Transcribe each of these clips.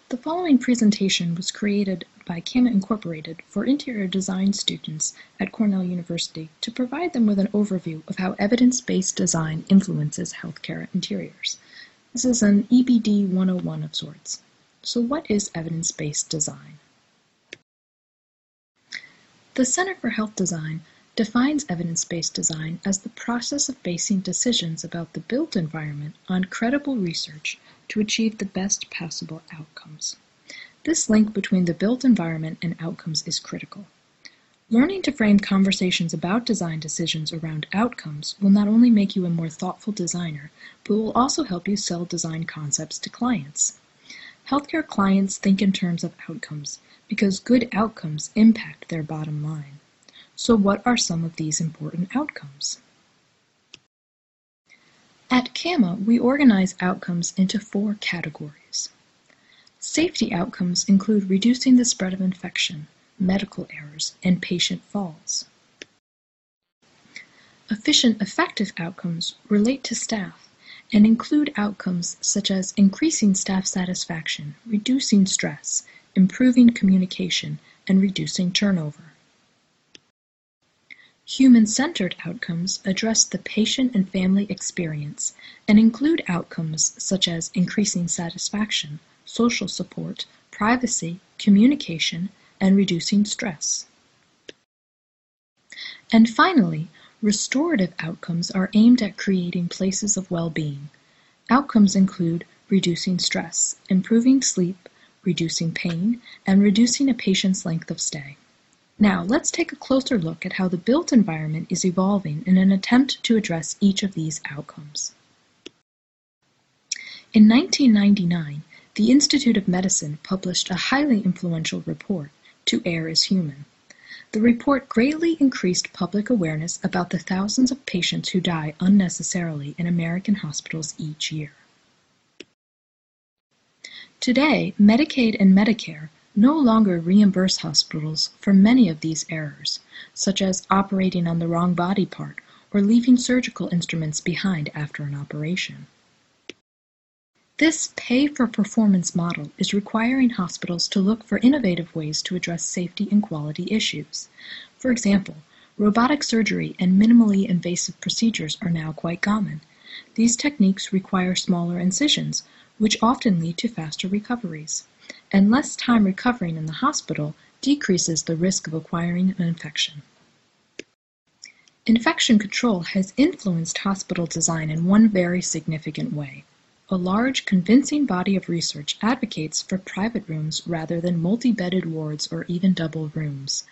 The following presentation was created by Cama Incorporated for interior design students at Cornell University to provide them with an overview of how evidence-based design influences healthcare interiors. This is an EBD 101 of sorts. So what is evidence-based design? The Center for Health Design defines evidence-based design as the process of basing decisions about the built environment on credible research to achieve the best possible outcomes. This link between the built environment and outcomes is critical. Learning to frame conversations about design decisions around outcomes will not only make you a more thoughtful designer, but will also help you sell design concepts to clients. Healthcare clients think in terms of outcomes because good outcomes impact their bottom line. So what are some of these important outcomes? At Cama, we organize outcomes into 4 categories. Safety outcomes include reducing the spread of infection, medical errors, and patient falls. Efficient, effective outcomes relate to staff and include outcomes such as increasing staff satisfaction, reducing stress, improving communication, and reducing turnover. Human-centered outcomes address the patient and family experience and include outcomes such as increasing satisfaction, social support, privacy, communication, and reducing stress. And finally, restorative outcomes are aimed at creating places of well-being. Outcomes include reducing stress, improving sleep, reducing pain, and reducing a patient's length of stay. Now, let's take a closer look at how the built environment is evolving in an attempt to address each of these outcomes. In 1999, the Institute of Medicine published a highly influential report, To Err is Human. The report greatly increased public awareness about the thousands of patients who die unnecessarily in American hospitals each year. Today, Medicaid and Medicare no longer reimburse hospitals for many of these errors, such as operating on the wrong body part or leaving surgical instruments behind after an operation. This pay-for-performance model is requiring hospitals to look for innovative ways to address safety and quality issues. For example, robotic surgery and minimally invasive procedures are now quite common. These techniques require smaller incisions, which often lead to faster recoveries. And less time recovering in the hospital decreases the risk of acquiring an infection. Infection control has influenced hospital design in one very significant way. A large, convincing body of research advocates for private rooms rather than multi-bedded wards or even double rooms.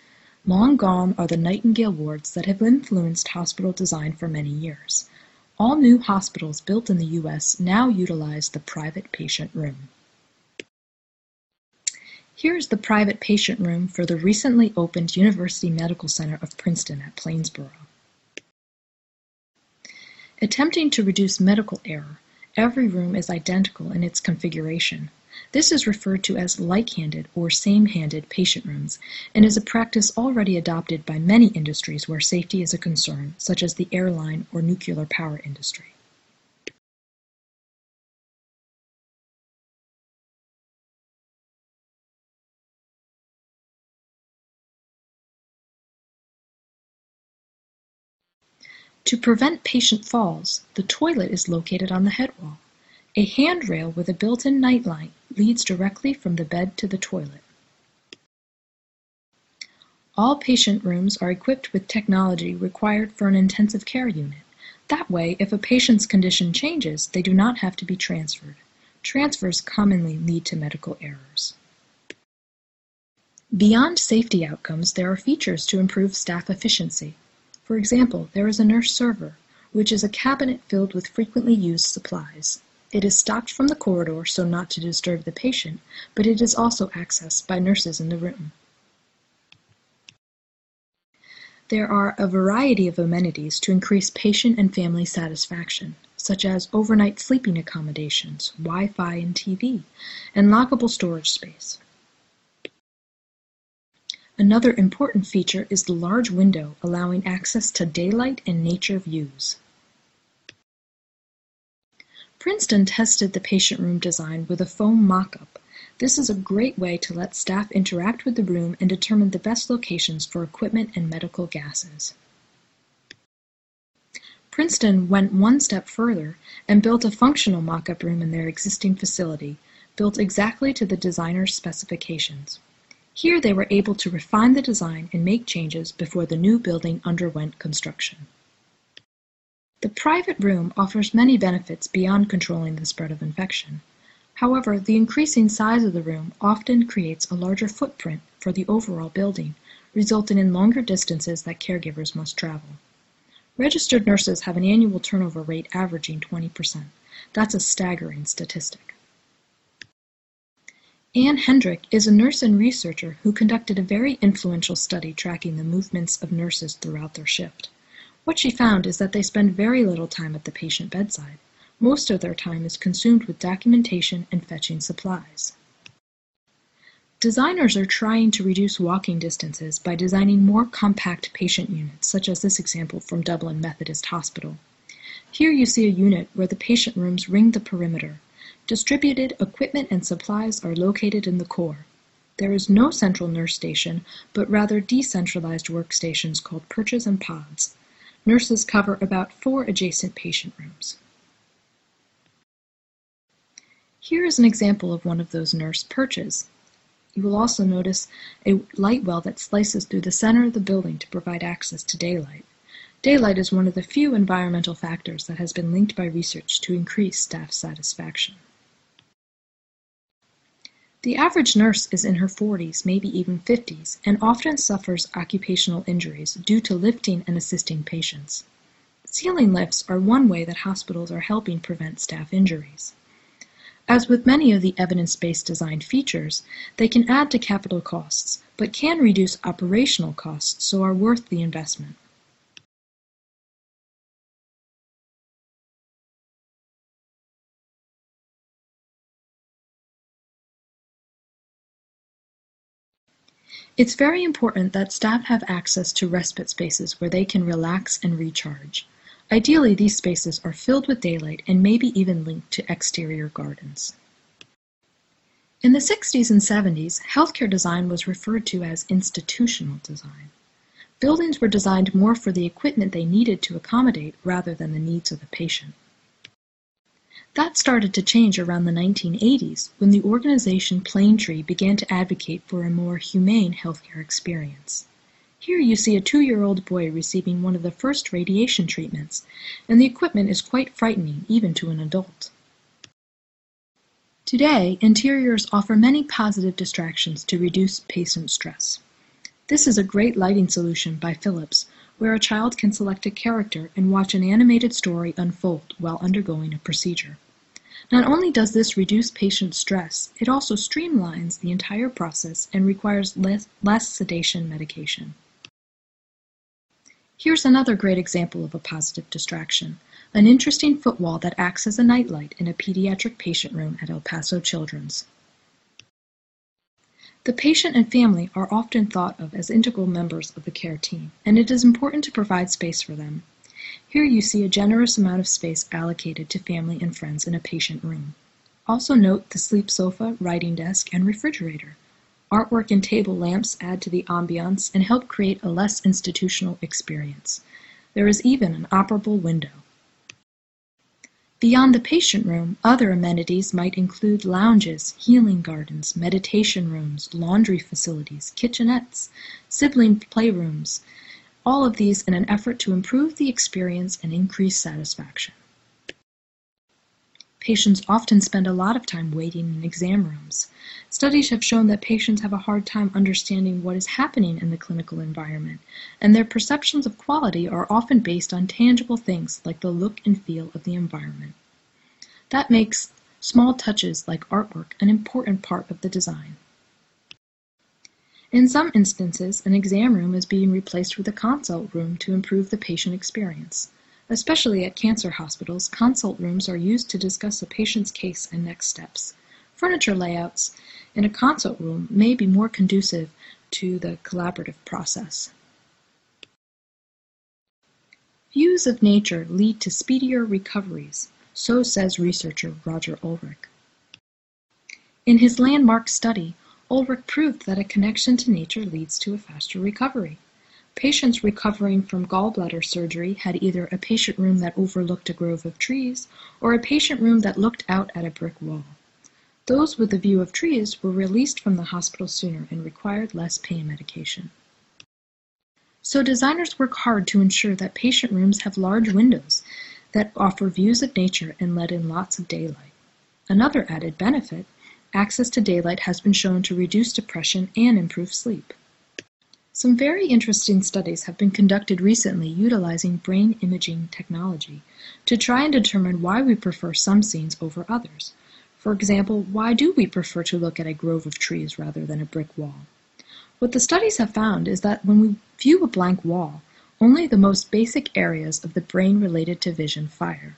Long gone are the Nightingale wards that have influenced hospital design for many years. All new hospitals built in the U.S. now utilize the private patient room. Here is the private patient room for the recently opened University Medical Center of Princeton at Plainsboro. Attempting to reduce medical error, every room is identical in its configuration. This is referred to as like-handed or same-handed patient rooms and is a practice already adopted by many industries where safety is a concern, such as the airline or nuclear power industry. To prevent patient falls, the toilet is located on the head wall. A handrail with a built-in nightlight leads directly from the bed to the toilet. All patient rooms are equipped with technology required for an intensive care unit. That way, if a patient's condition changes, they do not have to be transferred. Transfers commonly lead to medical errors. Beyond safety outcomes, there are features to improve staff efficiency. For example, there is a nurse server, which is a cabinet filled with frequently used supplies. It is stocked from the corridor so not to disturb the patient, but it is also accessed by nurses in the room. There are a variety of amenities to increase patient and family satisfaction, such as overnight sleeping accommodations, Wi-Fi and TV, and lockable storage space. Another important feature is the large window allowing access to daylight and nature views. Princeton tested the patient room design with a foam mock-up This is a great way to let staff interact with the room and determine the best locations for equipment and medical gases. Princeton went one step further and built a functional mock-up room in their existing facility, built exactly to the designer's specifications. Here they were able to refine the design and make changes before the new building underwent construction. The private room offers many benefits beyond controlling the spread of infection. However, the increasing size of the room often creates a larger footprint for the overall building, resulting in longer distances that caregivers must travel. Registered nurses have an annual turnover rate averaging 20%. That's a staggering statistic. Anne Hendrick is a nurse and researcher who conducted a very influential study tracking the movements of nurses throughout their shift. What she found is that they spend very little time at the patient bedside. Most of their time is consumed with documentation and fetching supplies. Designers are trying to reduce walking distances by designing more compact patient units, such as this example from Dublin Methodist Hospital. Here you see a unit where the patient rooms ring the perimeter. Distributed equipment and supplies are located in the core. There is no central nurse station, but rather decentralized workstations called perches and pods. Nurses cover about 4 adjacent patient rooms. Here is an example of one of those nurse perches. You will also notice a light well that slices through the center of the building to provide access to daylight. Daylight is one of the few environmental factors that has been linked by research to increase staff satisfaction. The average nurse is in her 40s, maybe even 50s, and often suffers occupational injuries due to lifting and assisting patients. Ceiling lifts are one way that hospitals are helping prevent staff injuries. As with many of the evidence-based design features, they can add to capital costs, but can reduce operational costs, so are worth the investment. It's very important that staff have access to respite spaces where they can relax and recharge. Ideally, these spaces are filled with daylight and maybe even linked to exterior gardens. In the 60s and 70s, healthcare design was referred to as institutional design. Buildings were designed more for the equipment they needed to accommodate rather than the needs of the patient. That started to change around the 1980s when the organization Planetree began to advocate for a more humane healthcare experience. Here you see a 2-year-old boy receiving one of the first radiation treatments, and the equipment is quite frightening even to an adult. Today, interiors offer many positive distractions to reduce patient stress. This is a great lighting solution by Philips, where a child can select a character and watch an animated story unfold while undergoing a procedure. Not only does this reduce patient stress, it also streamlines the entire process and requires less sedation medication. Here's another great example of a positive distraction, an interesting footwall that acts as a nightlight in a pediatric patient room at El Paso Children's. The patient and family are often thought of as integral members of the care team, and it is important to provide space for them. Here you see a generous amount of space allocated to family and friends in a patient room. Also note the sleep sofa, writing desk, and refrigerator. Artwork and table lamps add to the ambiance and help create a less institutional experience. There is even an operable window. Beyond the patient room, other amenities might include lounges, healing gardens, meditation rooms, laundry facilities, kitchenettes, sibling playrooms, all of these in an effort to improve the experience and increase satisfaction. Patients often spend a lot of time waiting in exam rooms. Studies have shown that patients have a hard time understanding what is happening in the clinical environment, and their perceptions of quality are often based on tangible things like the look and feel of the environment. That makes small touches like artwork an important part of the design. In some instances, an exam room is being replaced with a consult room to improve the patient experience. Especially at cancer hospitals, consult rooms are used to discuss a patient's case and next steps. Furniture layouts in a consult room may be more conducive to the collaborative process. Views of nature lead to speedier recoveries, so says researcher Roger Ulrich. In his landmark study, Ulrich proved that a connection to nature leads to a faster recovery. Patients recovering from gallbladder surgery had either a patient room that overlooked a grove of trees or a patient room that looked out at a brick wall. Those with a view of trees were released from the hospital sooner and required less pain medication. So designers work hard to ensure that patient rooms have large windows that offer views of nature and let in lots of daylight. Another added benefit, access to daylight has been shown to reduce depression and improve sleep. Some very interesting studies have been conducted recently utilizing brain imaging technology to try and determine why we prefer some scenes over others. For example, why do we prefer to look at a grove of trees rather than a brick wall? What the studies have found is that when we view a blank wall, only the most basic areas of the brain related to vision fire.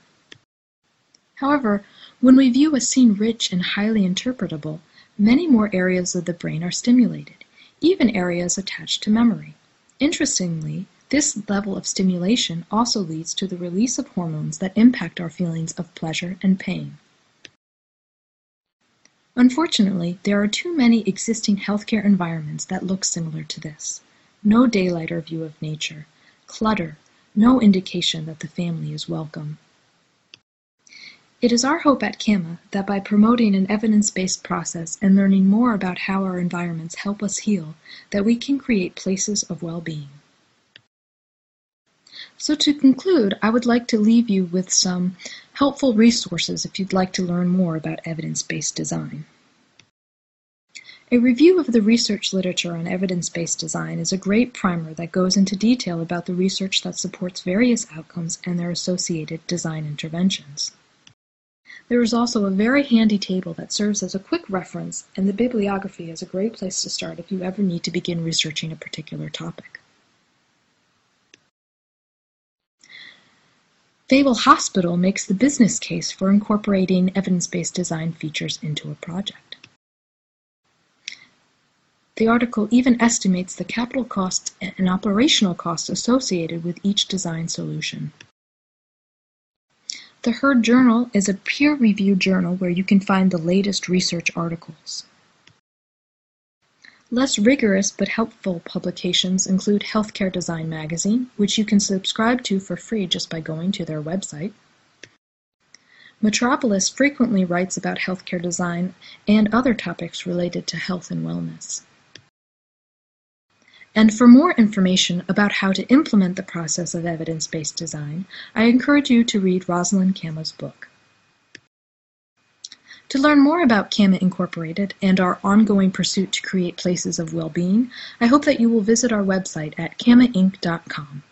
However, when we view a scene rich and highly interpretable, many more areas of the brain are stimulated, even areas attached to memory. Interestingly, this level of stimulation also leads to the release of hormones that impact our feelings of pleasure and pain. Unfortunately, there are too many existing healthcare environments that look similar to this. No daylight or view of nature, clutter, no indication that the family is welcome. It is our hope at Cama that by promoting an evidence-based process and learning more about how our environments help us heal, that we can create places of well-being. So to conclude, I would like to leave you with some helpful resources if you'd like to learn more about evidence-based design. A review of the research literature on evidence-based design is a great primer that goes into detail about the research that supports various outcomes and their associated design interventions. There is also a very handy table that serves as a quick reference, and the bibliography is a great place to start if you ever need to begin researching a particular topic. Fable Hospital makes the business case for incorporating evidence-based design features into a project. The article even estimates the capital costs and operational costs associated with each design solution. The Herd Journal is a peer-reviewed journal where you can find the latest research articles. Less rigorous but helpful publications include Healthcare Design Magazine, which you can subscribe to for free just by going to their website. Metropolis frequently writes about healthcare design and other topics related to health and wellness. And for more information about how to implement the process of evidence-based design, I encourage you to read Rosalind Cama's book. To learn more about Cama Incorporated and our ongoing pursuit to create places of well-being, I hope that you will visit our website at camainc.com.